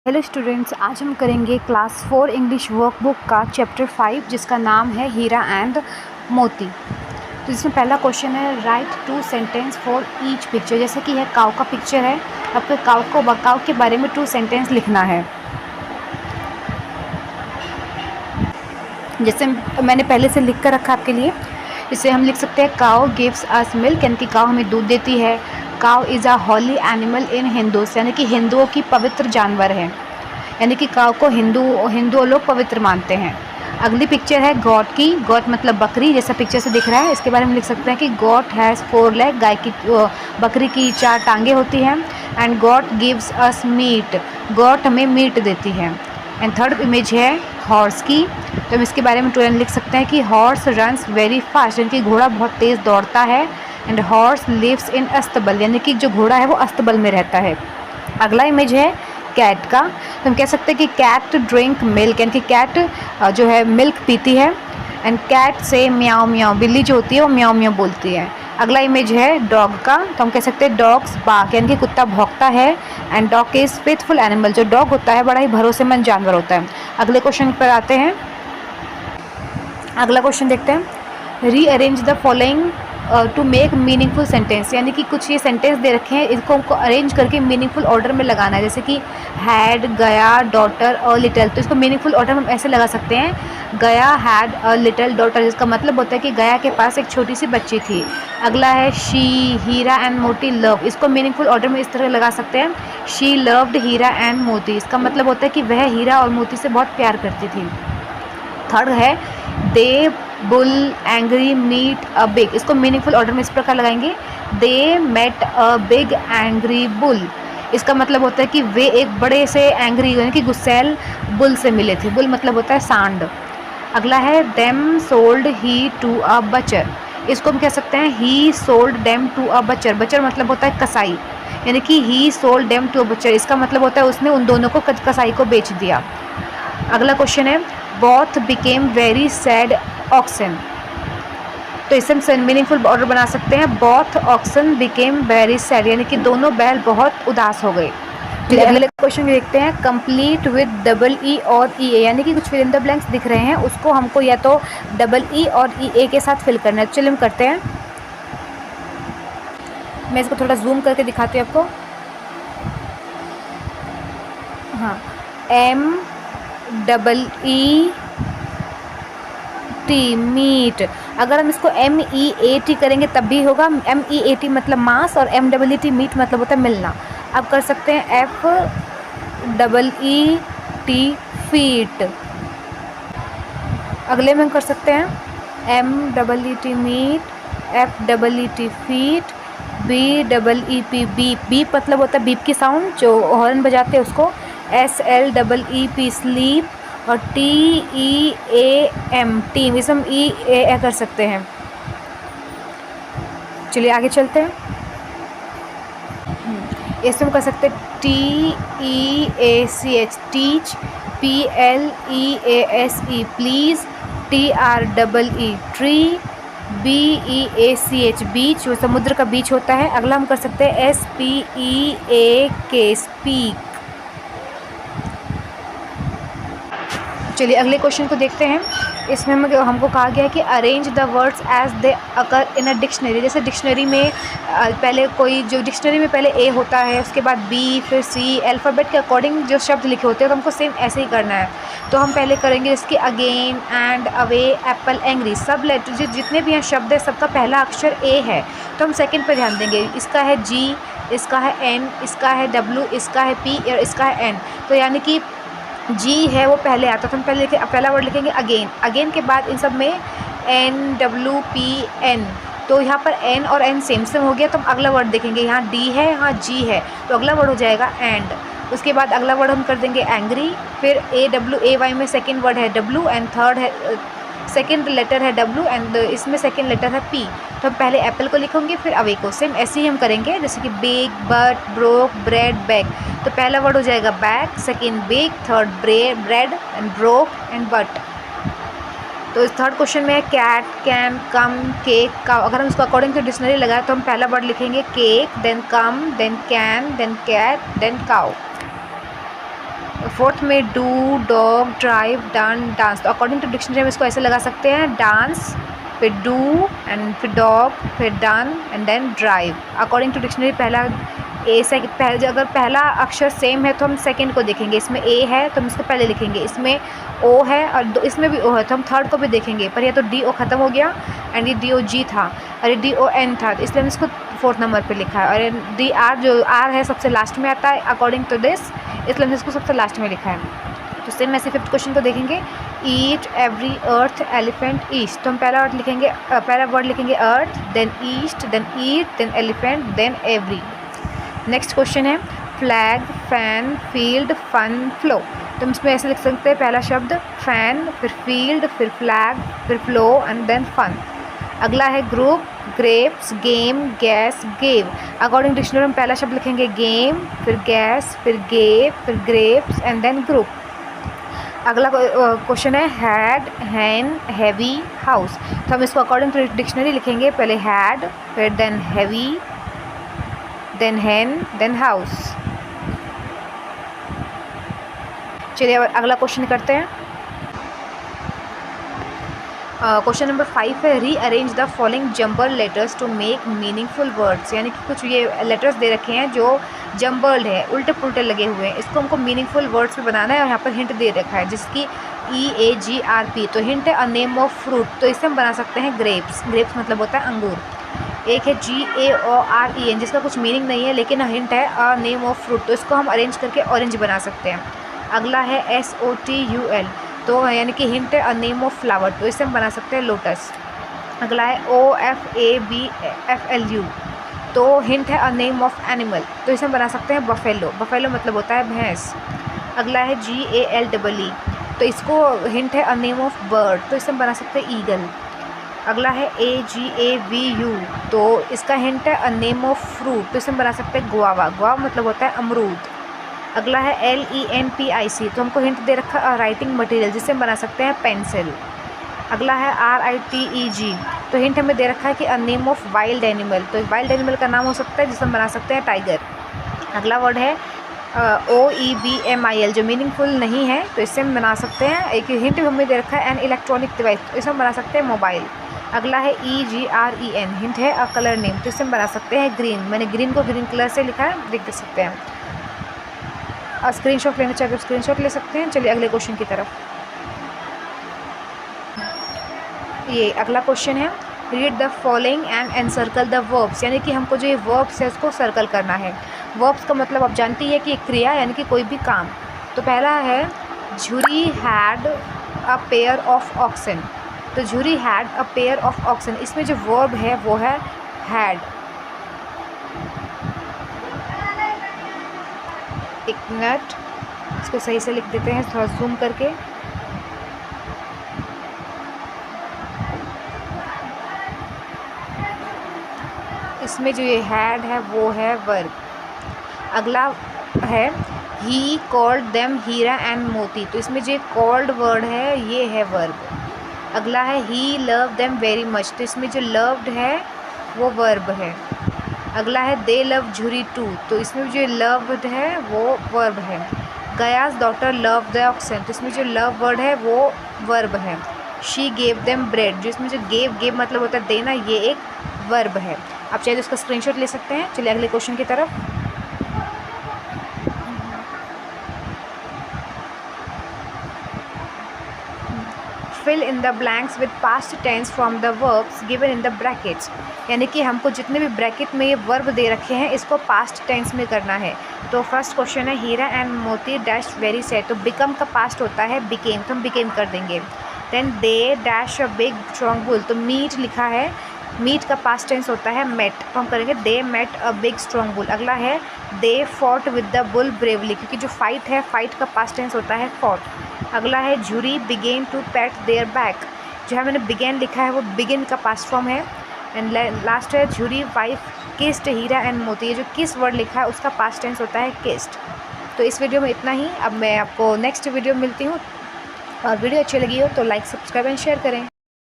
Hello students, आज हम करेंगे क्लास 4 इंग्लिश वर्कबुक का चैप्टर 5 जिसका नाम है हीरा एंड मोती। तो इसमें पहला क्वेश्चन है right 2 sentence for each picture. जैसे कि यह काऊ का पिक्चर है, आपको काऊ के बारे में 2 सेंटेंस लिखना है। जैसे मैंने पहले से लिख कर रखा आपके लिए, इसे हम लिख सकते हैं काऊ गिव्स अस मिल्क, यानी कि काऊ हमें दूध देती है। Cow is a holy animal in Hindus, यानी कि हिंदुओं की पवित्र जानवर है, यानी कि काऊ को हिंदू लोग पवित्र मानते हैं। अगली पिक्चर है गॉट की। गॉट मतलब बकरी, जैसा पिक्चर से दिख रहा है। इसके बारे में लिख सकते हैं कि गॉट हैज़ 4 लेग, बकरी की 4 टांगे होती हैं। And goat gives us meat, goat हमें मीट देती है। एंड थर्ड इमेज है हॉर्स की। तो हम इसके बारे में टू लिख सकते हैं कि हॉर्स रन्स वेरी फास्ट, यानी कि घोड़ा बहुत तेज़ दौड़ता है। एंड हॉर्स लिव्स इन अस्तबल, यानी कि जो घोड़ा है वो अस्तबल में रहता है। अगला इमेज है कैट का। तो हम कह सकते हैं कि कैट ड्रिंक मिल्क, यानी कि कैट जो है मिल्क पीती है। एंड कैट से म्याओ म्याओ, बिल्ली जो होती है वो म्याओ म्याओ बोलती है। अगला इमेज है डॉग का। तो हम कह सकते हैं डॉग्स बार्क, यानी कि कुत्ता भौंकता है। And dog is faithful animal, जो डॉग होता है बड़ा ही भरोसेमंद जानवर होता है। अगले क्वेश्चन पर आते हैं। अगला क्वेश्चन देखते हैं। Rearrange the following to make meaningful sentence, यानी कि कुछ ये सेंटेंस दे रखे हैं, इसको हमको अरेंज करके मीनिंगफुल ऑर्डर में लगाना है। जैसे कि हैड, गया, डॉटर और लिटिल। तो इसको मीनिंगफुल ऑर्डर में हम ऐसे लगा सकते हैं। गया हैड अ लिटिल डॉटर, जिसका मतलब होता है कि गया के पास एक छोटी सी बच्ची थी। अगला है शी, हीरा एंड मोती लव। इसको मीनिंगफुल ऑर्डर में इस तरह लगा सकते हैं। शी लव्ड हीरा एंड मोती, इसका मतलब होता है कि वह हीरा और मोती से बहुत प्यार करती थी। थर्ड है they bull angry meet a big, इसको मीनिंगफुल ऑर्डर में इस प्रकार लगाएंगे। They met a big angry bull, इसका मतलब होता है कि वे एक बड़े से एंग्री, यानी कि गुस्सैल बुल से मिले थे। बुल मतलब होता है सांड। अगला है them sold he to a butcher, इसको हम कह सकते हैं he sold them to a butcher. Butcher मतलब होता है कसाई, यानी कि he sold them to a butcher, इसका मतलब होता है उसने उन दोनों को कसाई को बेच दिया। अगला क्वेश्चन है both became very sad oxen, तो इसे हम मीनिंगफुल ऑर्डर बना सकते हैं। Both oxen became very sad, यानी कि दोनों बैल बहुत उदास हो गए। चलिए अगले क्वेश्चन देखते हैं। कंप्लीट विद डबल ई और ई ए, यानी कि कुछ फिल इन द ब्लैंक्स दिख रहे हैं, उसको हमको या तो डबल ई और ई ए के साथ फिल करना है। चलिए हम करते हैं। मैं इसको थोड़ा जूम करके दिखाती हूँ आपको। हाँ, M double E T meet. अगर हम इसको एम ई ए टी करेंगे तब भी होगा। एम ई ए टी मतलब मांस और M double E T meet मतलब होता है मिलना। अब कर सकते हैं F double E T feet. अगले में हम कर सकते हैं M double E T meet, F double E T feet, B double E P beep. Beep मतलब होता है बीप की साउंड, जो हॉर्न बजाते हैं उसको। S L double E P sleep, और T E A M team, इसे हम ई ए कर सकते हैं। चलिए आगे चलते हैं। इसे हम कर सकते हैं T E A C H teach, P L E A S E please, T R double E tree, B E A C H beach, जो समुद्र का बीच होता है। अगला हम कर सकते हैं एस पी ई ए के स्पीक। चलिए अगले क्वेश्चन को देखते हैं। इसमें हमको कहा गया है कि arrange the words as they occur in a dictionary. जैसे डिक्शनरी में पहले डिक्शनरी में पहले ए होता है, उसके बाद बी, फिर सी, अल्फ़ाबेट के अकॉर्डिंग जो शब्द लिखे होते हैं, तो हमको सेम ऐसे ही करना है। तो हम पहले करेंगे जैसे कि again, and, away, Apple, angry. सब लेटर जितने भी हैं शब्द है, सबका पहला अक्षर ए है, तो हम सेकेंड पर ध्यान देंगे। इसका है जी, इसका है एन, इसका है डब्ल्यू, इसका है पी और इसका है एन। तो यानी कि जी है वो पहले आता, तो हम पहला वर्ड लिखेंगे अगेन। अगेन के बाद इन सब में एन डब्ल्यू पी एन, तो यहाँ पर एन और एन सेम सेम हो गया। तो हम अगला वर्ड देखेंगे, यहाँ डी है, यहाँ जी है, तो अगला वर्ड हो जाएगा एंड। उसके बाद अगला वर्ड हम कर देंगे एंग्री। फिर ए डब्ल्यू ए वाई में सेकेंड वर्ड है डब्ल्यू, एंड थर्ड है सेकेंड लेटर है डब्ल्यू, एंड इसमें सेकेंड लेटर है पी। तो हम पहले एप्पल को लिखेंगे, फिर अवे को। सेम ऐसे ही हम करेंगे, जैसे कि bake, but, broke, bread, bag. तो पहला वर्ड हो जाएगा bag, second bake, third bread and broke and but. तो इस थर्ड क्वेश्चन में है cat, can, come, cake, cow. अगर हम उसको अकॉर्डिंग टू डिक्शनरी लगाए तो हम पहला वर्ड लिखेंगे cake, then come, then can, then cat, then cow. Fourth में do, dog, drive, done, dance. तो अकॉर्डिंग टू डिक्शनरी हम इसको ऐसे लगा सकते हैं, डांस, फिर डू एंड फिर डॉग, फिर done and then drive. According to dictionary पहला ए से पहले अगर पहला अक्षर सेम है तो हम सेकंड को देखेंगे, इसमें ए है तो हम इसको पहले लिखेंगे, इसमें ओ है और इसमें भी ओ है तो हम थर्ड को भी देखेंगे। पर ये तो डी ओ ख़त्म हो गया एंड ये डी ओ जी था और ये डी ओ एन था, इसलिए हम इसको फोर्थ नंबर पे लिखा है। और डी आर जो आर है सबसे लास्ट में आता है अकॉर्डिंग टू दिस, इसलिए हमने इसको सबसे लास्ट में लिखा है। तो सेम ऐसे फिफ्थ क्वेश्चन को देखेंगे, eat, every, earth, elephant, east. तो हम पहला वर्ड लिखेंगे, पहला वर्ड लिखेंगे earth, then east, then eat, then elephant, then every. Next question है flag, fan, field, fun, flow. तो हम इसमें ऐसे लिख सकते हैं, पहला शब्द फैन, फिर फील्ड, फिर फ्लैग, फिर फ्लो एंड देन फन। अगला है group, grapes, game, gas, gave. According dictionary हम पहला शब्द लिखेंगे गेम, फिर गैस, फिर गेव, फिर ग्रेप्स एंड देन ग्रुप। अगला क्वेश्चन है हैड, हैन, हैवी, हाउस। तो हम इसको अकॉर्डिंग टू डिक्शनरी लिखेंगे, पहले हैड, फिर then heavy, then hen, then house. चलिए अगला क्वेश्चन करते हैं। क्वेश्चन नंबर 5 है rearrange the following jumbled letters to make meaningful words. यानी कि कुछ ये लेटर्स दे रखे हैं जो जम्बल्ड है, उल्टे पुल्टे लगे हुए हैं, इसको हमको मीनिंगफुल वर्ड्स में बनाना है और यहाँ पर हिंट दे रखा है जिसकी EAGRP। तो हिंट है अ नेम ऑफ फ्रूट, तो इससे हम बना सकते हैं ग्रेप्स। ग्रेप्स मतलब होता है अंगूर। एक है GAOREN जिसका कुछ मीनिंग नहीं है लेकिन हिंट है अ नेम ऑफ फ्रूट, तो इसको हम अरेंज करके ऑरेंज बना सकते हैं। अगला है SOTUL, तो यानी कि हिंट है अ नेम ऑफ फ्लावर, तो इससे हम बना सकते हैं लोटस। अगला है OFABFLU, तो हिंट है अ नेम ऑफ एनिमल, तो इसे हम बना सकते हैं बफेलो। बफेलो मतलब होता है भैंस। अगला है GALEE, तो इसको हिंट है अ नेम ऑफ बर्ड, तो इसे हम बना सकते हैं ईगल। अगला है AGAVU, तो इसका हिंट है अ नेम ऑफ फ्रूट, तो इसे हम बना सकते हैं गुआवा। गुआवा मतलब होता है अमरूद। अगला है LENPIC, तो हमको हिंट दे रखा है राइटिंग मटेरियल, जिससे हम बना सकते हैं पेंसिल। अगला है RITEG, तो हिंट हमें दे रखा है कि a name of wild animal, तो वाइल्ड एनिमल का नाम हो सकता है जिसे हम बना सकते हैं टाइगर। अगला वर्ड है OEBMIL, जो मीनिंगफुल नहीं है, तो इससे हम बना सकते हैं, एक हिंट हमें दे रखा है एन इलेक्ट्रॉनिक डिवाइस, तो इसे हम बना सकते हैं मोबाइल। अगला है EGREN, हिंट है अ कलर नेम, तो इससे हम बना सकते हैं ग्रीन। मैंने ग्रीन को ग्रीन कलर से लिखा है, देख सकते हैं। और स्क्रीनशॉट लेना चाहिए तो स्क्रीनशॉट ले सकते हैं। चलिए अगले क्वेश्चन की तरफ। ये अगला क्वेश्चन है read the following and encircle the verbs, यानी कि हमको जो ये वर्ब्स है उसको सर्कल करना है। वर्ब्स का मतलब आप जानती है कि एक क्रिया यानी कि कोई भी काम। तो पहला है Jhuri had a pair of oxen, तो Jhuri had a pair of oxen, इसमें जो वर्ब है वो है हैड। एक मिनट, इसको सही से लिख देते हैं थोड़ा जूम करके। इसमें जो ये हैड है वो है वर्ब। अगला है he called them Heera and Moti, तो इसमें जो कॉल्ड वर्ड है ये है वर्ब। अगला है ही लव देम वेरी मच, तो इसमें जो लव्ड है वो वर्ब है। अगला है दे लव झुरी टू, तो इसमें जो लव्ड है वो वर्ब है। Ghiyas daughter love the oxen, तो इसमें जो लव वर्ड है वो वर्ब है। शी गेव देम ब्रेड, जो इसमें जो गेव मतलब होता है देना, ये एक वर्ब है। आप चाहे तो इसका स्क्रीनशॉट ले सकते हैं। चलिए अगले क्वेश्चन की तरफ। Fill in the blanks with past tense from the verbs given in the brackets, यानी कि हमको जितने भी ब्रैकेट में ये वर्ब दे रखे हैं इसको पास्ट टेंस में करना है। तो फर्स्ट क्वेश्चन है Heera and Moti dash very sad, तो बिकम का पास्ट होता है बिकेम, तो हम बिकेम कर देंगे। Then they dash a big strong bull, तो मीट लिखा है, मीट का पास्ट टेंस होता है मेट, तो हम करेंगे they met a big strong bull. अगला है they fought with the bull bravely, क्योंकि जो फाइट है फाइट का पास्ट टेंस होता है फॉट। अगला है Jhuri began to pat their back, जो है मैंने बिगेन लिखा है वो बिगिन का पास्ट फॉर्म है। एंड लास्ट है Jhuri wife kissed Hira and Moti, ये जो किस वर्ड लिखा है उसका पास्ट टेंस होता है किस्ड। तो इस वीडियो में इतना ही, अब मैं आपको नेक्स्ट वीडियो मिलती हूँ, और वीडियो अच्छी लगी हो तो लाइक सब्सक्राइब एंड शेयर करें।